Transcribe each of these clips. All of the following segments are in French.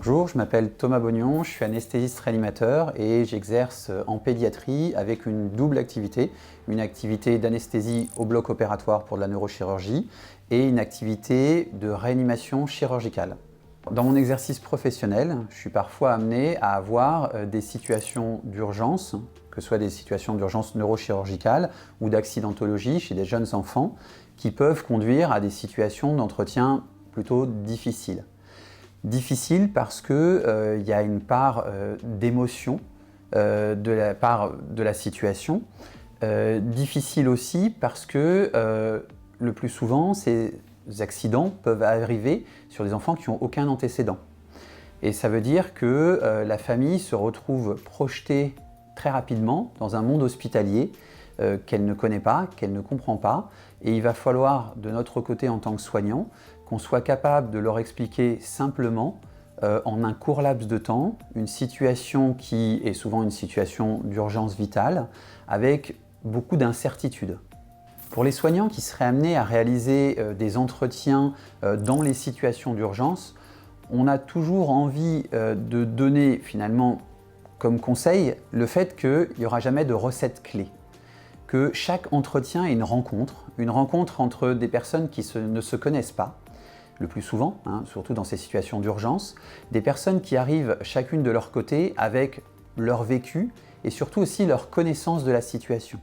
Bonjour, je m'appelle Thomas Bognon, je suis anesthésiste réanimateur et j'exerce en pédiatrie avec une double activité. Une activité d'anesthésie au bloc opératoire pour de la neurochirurgie et une activité de réanimation chirurgicale. Dans mon exercice professionnel, je suis parfois amené à avoir des situations d'urgence, que ce soit des situations d'urgence neurochirurgicale ou d'accidentologie chez des jeunes enfants, qui peuvent conduire à des situations d'entretien plutôt difficiles. Difficile parce qu'il y a une part d'émotion de la part de la situation. Difficile aussi parce que le plus souvent, ces accidents peuvent arriver sur des enfants qui n'ont aucun antécédent. Et ça veut dire que la famille se retrouve projetée très rapidement dans un monde hospitalier qu'elle ne connaît pas, qu'elle ne comprend pas. Et il va falloir, de notre côté en tant que soignant, qu'on soit capable de leur expliquer simplement, en un court laps de temps, une situation qui est souvent une situation d'urgence vitale, avec beaucoup d'incertitudes. Pour les soignants qui seraient amenés à réaliser des entretiens dans les situations d'urgence, on a toujours envie de donner finalement comme conseil le fait qu'il n'y aura jamais de recette clé. Que chaque entretien est une rencontre entre des personnes qui ne se connaissent pas, le plus souvent, surtout dans ces situations d'urgence, des personnes qui arrivent chacune de leur côté avec leur vécu et surtout aussi leur connaissance de la situation.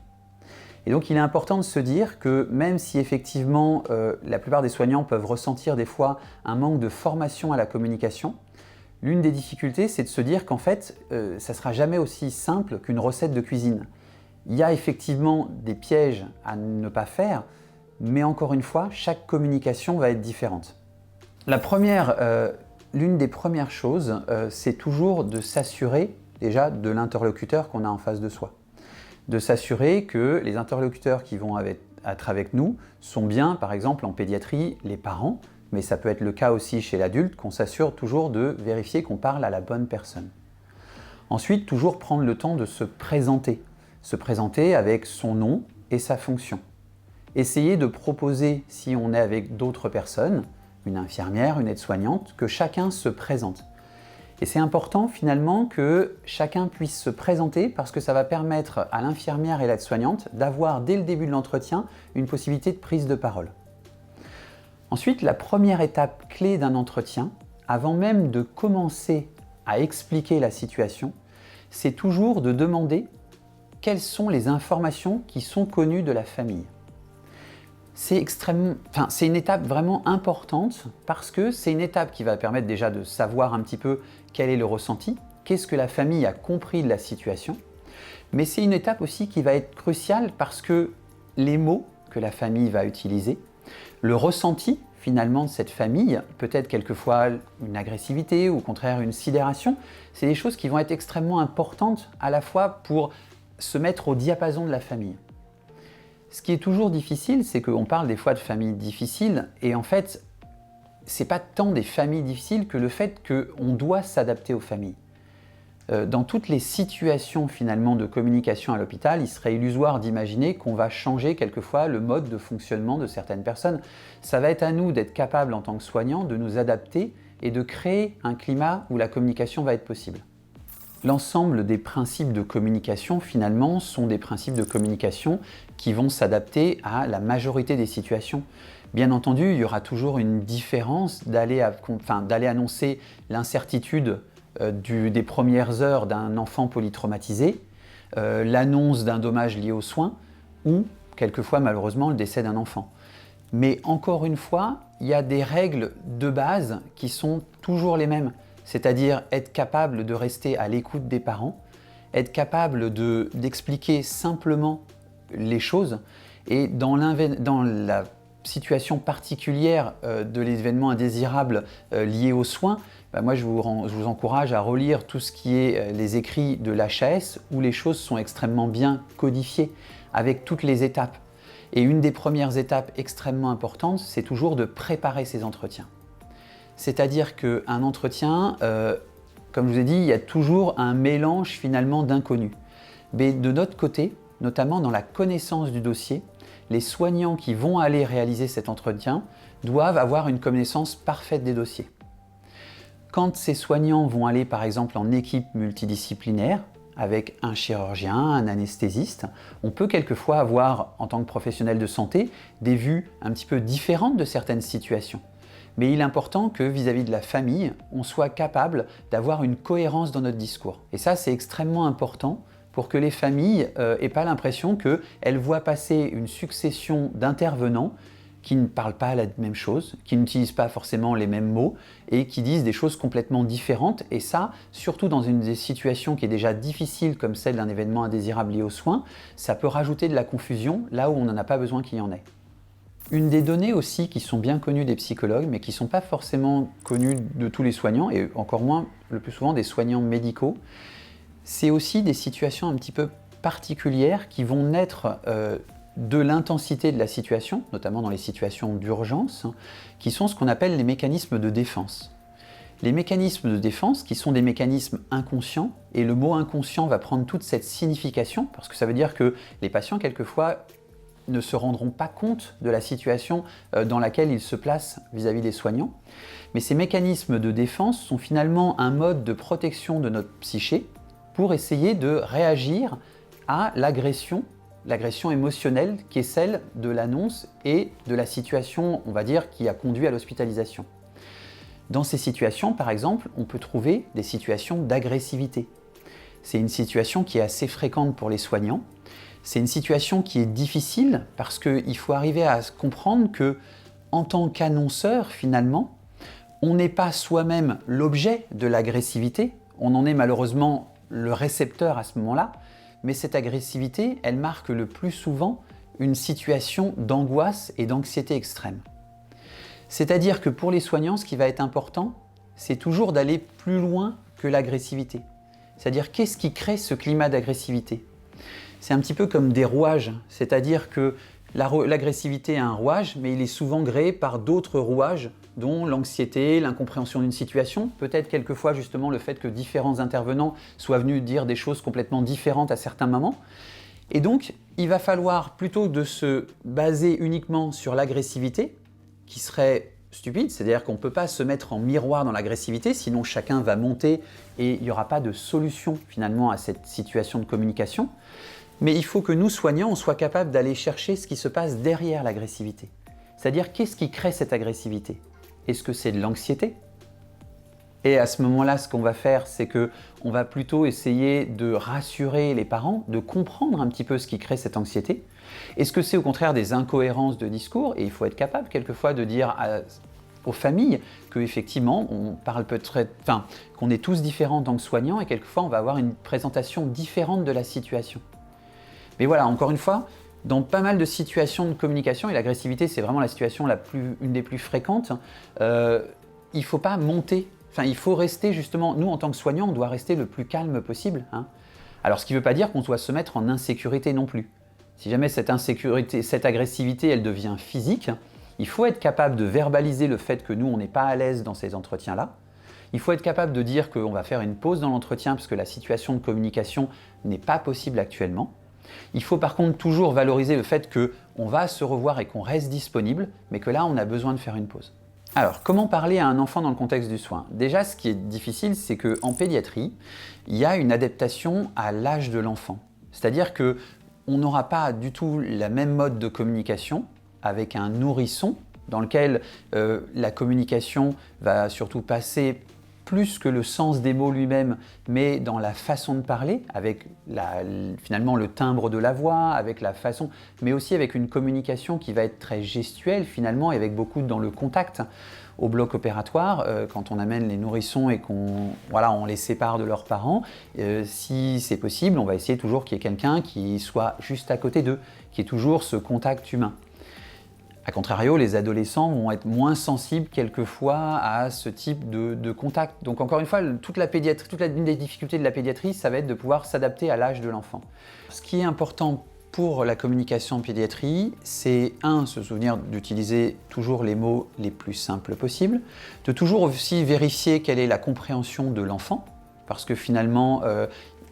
Et donc il est important de se dire que même si effectivement la plupart des soignants peuvent ressentir des fois un manque de formation à la communication, l'une des difficultés c'est de se dire qu'en fait ça ne sera jamais aussi simple qu'une recette de cuisine. Il y a effectivement des pièges à ne pas faire, mais encore une fois, chaque communication va être différente. L'une des premières choses, c'est toujours de s'assurer déjà de l'interlocuteur qu'on a en face de soi. De s'assurer que les interlocuteurs qui vont être avec nous sont bien, par exemple en pédiatrie, les parents, mais ça peut être le cas aussi chez l'adulte, qu'on s'assure toujours de vérifier qu'on parle à la bonne personne. Ensuite, toujours prendre le temps de se présenter avec son nom et sa fonction. Essayer de proposer, si on est avec d'autres personnes, une infirmière, une aide-soignante, que chacun se présente. Et c'est important finalement que chacun puisse se présenter parce que ça va permettre à l'infirmière et l'aide-soignante d'avoir dès le début de l'entretien une possibilité de prise de parole. Ensuite, la première étape clé d'un entretien, avant même de commencer à expliquer la situation, c'est toujours de demander quelles sont les informations qui sont connues de la famille. C'est une étape vraiment importante parce que c'est une étape qui va permettre déjà de savoir un petit peu quel est le ressenti, qu'est-ce que la famille a compris de la situation, mais c'est une étape aussi qui va être cruciale parce que les mots que la famille va utiliser, le ressenti finalement de cette famille, peut-être quelquefois une agressivité ou au contraire une sidération, c'est des choses qui vont être extrêmement importantes à la fois pour se mettre au diapason de la famille. Ce qui est toujours difficile, c'est qu'on parle des fois de familles difficiles et en fait, c'est pas tant des familles difficiles que le fait qu'on doit s'adapter aux familles. Dans toutes les situations finalement de communication à l'hôpital, il serait illusoire d'imaginer qu'on va changer quelquefois le mode de fonctionnement de certaines personnes. Ça va être à nous d'être capables en tant que soignants de nous adapter et de créer un climat où la communication va être possible. L'ensemble des principes de communication, finalement, sont des principes de communication qui vont s'adapter à la majorité des situations. Bien entendu, il y aura toujours une différence d'aller annoncer l'incertitude des premières heures d'un enfant polytraumatisé, l'annonce d'un dommage lié aux soins ou, quelquefois, malheureusement, le décès d'un enfant. Mais encore une fois, il y a des règles de base qui sont toujours les mêmes. C'est-à-dire être capable de rester à l'écoute des parents, être capable d'expliquer simplement les choses et dans la situation particulière de l'événement indésirable lié aux soins, moi je vous encourage à relire tout ce qui est les écrits de l'HAS où les choses sont extrêmement bien codifiées avec toutes les étapes. Et une des premières étapes extrêmement importantes, c'est toujours de préparer ces entretiens. C'est-à-dire qu'un entretien, comme je vous ai dit, il y a toujours un mélange finalement d'inconnus. Mais de notre côté, notamment dans la connaissance du dossier, les soignants qui vont aller réaliser cet entretien doivent avoir une connaissance parfaite des dossiers. Quand ces soignants vont aller par exemple en équipe multidisciplinaire, avec un chirurgien, un anesthésiste, on peut quelquefois avoir, en tant que professionnel de santé, des vues un petit peu différentes de certaines situations. Mais il est important que vis-à-vis de la famille, on soit capable d'avoir une cohérence dans notre discours. Et ça, c'est extrêmement important pour que les familles n'aient pas l'impression qu'elles voient passer une succession d'intervenants qui ne parlent pas la même chose, qui n'utilisent pas forcément les mêmes mots et qui disent des choses complètement différentes. Et ça, surtout dans une des situations qui est déjà difficile comme celle d'un événement indésirable lié aux soins, ça peut rajouter de la confusion là où on n'en a pas besoin qu'il y en ait. Une des données aussi qui sont bien connues des psychologues, mais qui ne sont pas forcément connues de tous les soignants, et encore moins le plus souvent des soignants médicaux, c'est aussi des situations un petit peu particulières qui vont naître de l'intensité de la situation, notamment dans les situations d'urgence, qui sont ce qu'on appelle les mécanismes de défense. Les mécanismes de défense qui sont des mécanismes inconscients, et le mot inconscient va prendre toute cette signification, parce que ça veut dire que les patients, quelquefois, ne se rendront pas compte de la situation dans laquelle ils se placent vis-à-vis des soignants. Mais ces mécanismes de défense sont finalement un mode de protection de notre psyché pour essayer de réagir à l'agression émotionnelle qui est celle de l'annonce et de la situation, on va dire, qui a conduit à l'hospitalisation. Dans ces situations, par exemple, on peut trouver des situations d'agressivité. C'est une situation qui est assez fréquente pour les soignants. C'est une situation qui est difficile parce qu'il faut arriver à comprendre que, en tant qu'annonceur, finalement, on n'est pas soi-même l'objet de l'agressivité, on en est malheureusement le récepteur à ce moment-là, mais cette agressivité, elle marque le plus souvent une situation d'angoisse et d'anxiété extrême. C'est-à-dire que pour les soignants, ce qui va être important, c'est toujours d'aller plus loin que l'agressivité. C'est-à-dire qu'est-ce qui crée ce climat d'agressivité ? C'est un petit peu comme des rouages, c'est-à-dire que l'agressivité est un rouage, mais il est souvent gréé par d'autres rouages, dont l'anxiété, l'incompréhension d'une situation, peut-être quelquefois justement le fait que différents intervenants soient venus dire des choses complètement différentes à certains moments. Et donc, il va falloir, plutôt que de se baser uniquement sur l'agressivité, qui serait stupide, c'est-à-dire qu'on ne peut pas se mettre en miroir dans l'agressivité, sinon chacun va monter et il n'y aura pas de solution finalement à cette situation de communication. Mais il faut que nous, soignants, on soit capables d'aller chercher ce qui se passe derrière l'agressivité. C'est-à-dire, qu'est-ce qui crée cette agressivité ? Est-ce que c'est de l'anxiété ? Et à ce moment-là, ce qu'on va faire, c'est qu'on va plutôt essayer de rassurer les parents, de comprendre un petit peu ce qui crée cette anxiété. Est-ce que c'est au contraire des incohérences de discours ? Et il faut être capable quelquefois de dire aux familles qu'effectivement, on parle qu'on est tous différents en tant que soignants et quelquefois on va avoir une présentation différente de la situation. Mais voilà, encore une fois, dans pas mal de situations de communication, et l'agressivité c'est vraiment la situation une des plus fréquentes, il ne faut pas monter, il faut rester justement, nous en tant que soignants, on doit rester le plus calme possible. Alors ce qui ne veut pas dire qu'on doit se mettre en insécurité non plus. Si jamais cette insécurité, cette agressivité, elle devient physique, il faut être capable de verbaliser le fait que nous, on n'est pas à l'aise dans ces entretiens-là. Il faut être capable de dire qu'on va faire une pause dans l'entretien parce que la situation de communication n'est pas possible actuellement. Il faut par contre toujours valoriser le fait qu'on va se revoir et qu'on reste disponible, mais que là, on a besoin de faire une pause. Alors, comment parler à un enfant dans le contexte du soin ? Déjà, ce qui est difficile, c'est qu'en pédiatrie, il y a une adaptation à l'âge de l'enfant. C'est-à-dire qu'on n'aura pas du tout la même mode de communication avec un nourrisson, dans lequel la communication va surtout passer plus que le sens des mots lui-même, mais dans la façon de parler, avec finalement le timbre de la voix, avec la façon, mais aussi avec une communication qui va être très gestuelle finalement, et avec beaucoup dans le contact. Au bloc opératoire, quand on amène les nourrissons et on les sépare de leurs parents, si c'est possible, on va essayer toujours qu'il y ait quelqu'un qui soit juste à côté d'eux, qui ait toujours ce contact humain. A contrario, les adolescents vont être moins sensibles quelquefois à ce type de contact. Donc encore une fois, une des difficultés de la pédiatrie, ça va être de pouvoir s'adapter à l'âge de l'enfant. Ce qui est important pour la communication en pédiatrie, c'est se souvenir d'utiliser toujours les mots les plus simples possibles, de toujours aussi vérifier quelle est la compréhension de l'enfant, parce que finalement,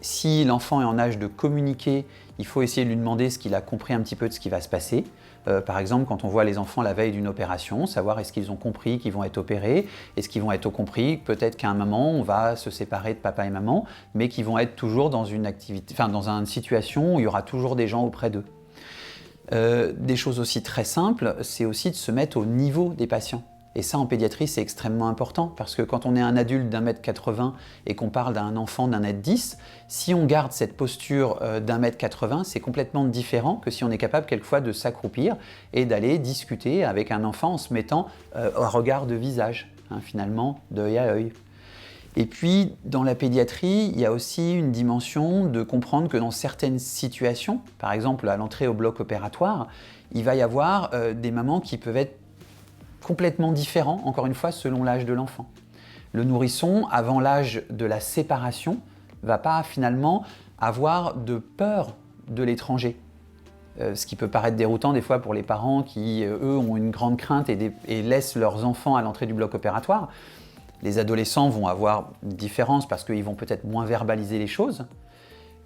si l'enfant est en âge de communiquer, il faut essayer de lui demander ce qu'il a compris un petit peu de ce qui va se passer. Par exemple, quand on voit les enfants la veille d'une opération, savoir est-ce qu'ils ont compris qu'ils vont être opérés, est-ce qu'ils vont être compris peut-être qu'à un moment on va se séparer de papa et maman, mais qu'ils vont être toujours dans une activité, enfin dans une situation où il y aura toujours des gens auprès d'eux. Des choses aussi très simples, c'est aussi de se mettre au niveau des patients. Et ça, en pédiatrie, c'est extrêmement important, parce que quand on est un adulte d'1,80 m et qu'on parle d'un enfant d'1,10 m, si on garde cette posture d'1,80 m, c'est complètement différent que si on est capable quelquefois de s'accroupir et d'aller discuter avec un enfant en se mettant à regard de visage, finalement, d'œil à œil. Et puis, dans la pédiatrie, il y a aussi une dimension de comprendre que dans certaines situations, par exemple à l'entrée au bloc opératoire, il va y avoir des mamans qui peuvent être complètement différents, encore une fois, selon l'âge de l'enfant. Le nourrisson, avant l'âge de la séparation, ne va pas finalement avoir de peur de l'étranger. Ce qui peut paraître déroutant des fois pour les parents qui, eux, ont une grande crainte et laissent leurs enfants à l'entrée du bloc opératoire. Les adolescents vont avoir une différence parce qu'ils vont peut-être moins verbaliser les choses.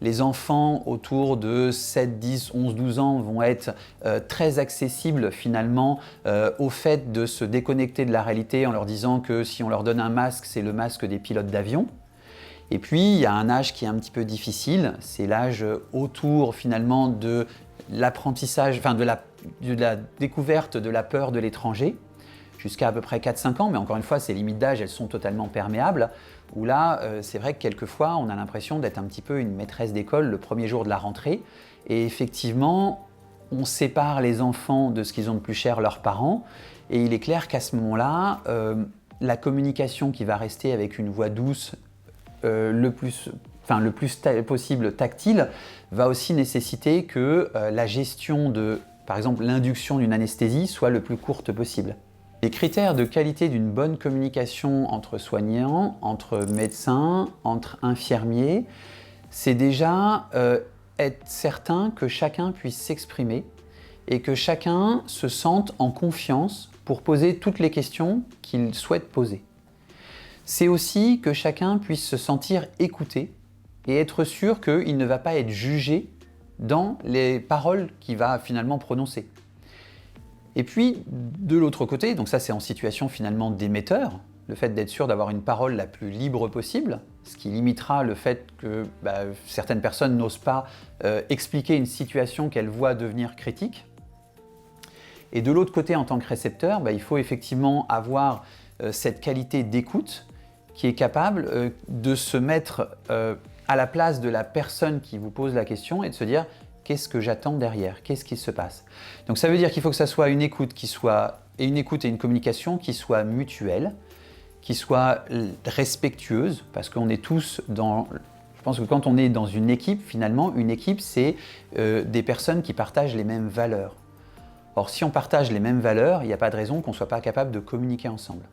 Les enfants autour de 7, 10, 11, 12 ans vont être très accessibles finalement au fait de se déconnecter de la réalité en leur disant que si on leur donne un masque, c'est le masque des pilotes d'avion. Et puis il y a un âge qui est un petit peu difficile, c'est l'âge autour finalement de l'apprentissage, enfin de la découverte de la peur de l'étranger, jusqu'à peu près 4-5 ans, mais encore une fois, ces limites d'âge, elles sont totalement perméables, où là, c'est vrai que quelquefois, on a l'impression d'être un petit peu une maîtresse d'école le premier jour de la rentrée, et effectivement, on sépare les enfants de ce qu'ils ont de plus cher, leurs parents, et il est clair qu'à ce moment-là, la communication qui va rester avec une voix douce, le plus possible tactile, va aussi nécessiter que la gestion de, par exemple, l'induction d'une anesthésie soit le plus courte possible. Les critères de qualité d'une bonne communication entre soignants, entre médecins, entre infirmiers, c'est déjà être certain que chacun puisse s'exprimer et que chacun se sente en confiance pour poser toutes les questions qu'il souhaite poser. C'est aussi que chacun puisse se sentir écouté et être sûr qu'il ne va pas être jugé dans les paroles qu'il va finalement prononcer. Et puis, de l'autre côté, donc ça c'est en situation finalement d'émetteur, le fait d'être sûr d'avoir une parole la plus libre possible, ce qui limitera le fait que certaines personnes n'osent pas expliquer une situation qu'elles voient devenir critique. Et de l'autre côté, en tant que récepteur, il faut effectivement avoir cette qualité d'écoute qui est capable de se mettre à la place de la personne qui vous pose la question et de se dire qu'est-ce que j'attends derrière? Qu'est-ce qui se passe? Donc ça veut dire qu'il faut que ça soit une écoute et une communication qui soit mutuelle, qui soit respectueuse, parce qu'on est tous dans... Je pense que quand on est dans une équipe, finalement, une équipe, c'est des personnes qui partagent les mêmes valeurs. Or, si on partage les mêmes valeurs, il n'y a pas de raison qu'on ne soit pas capable de communiquer ensemble.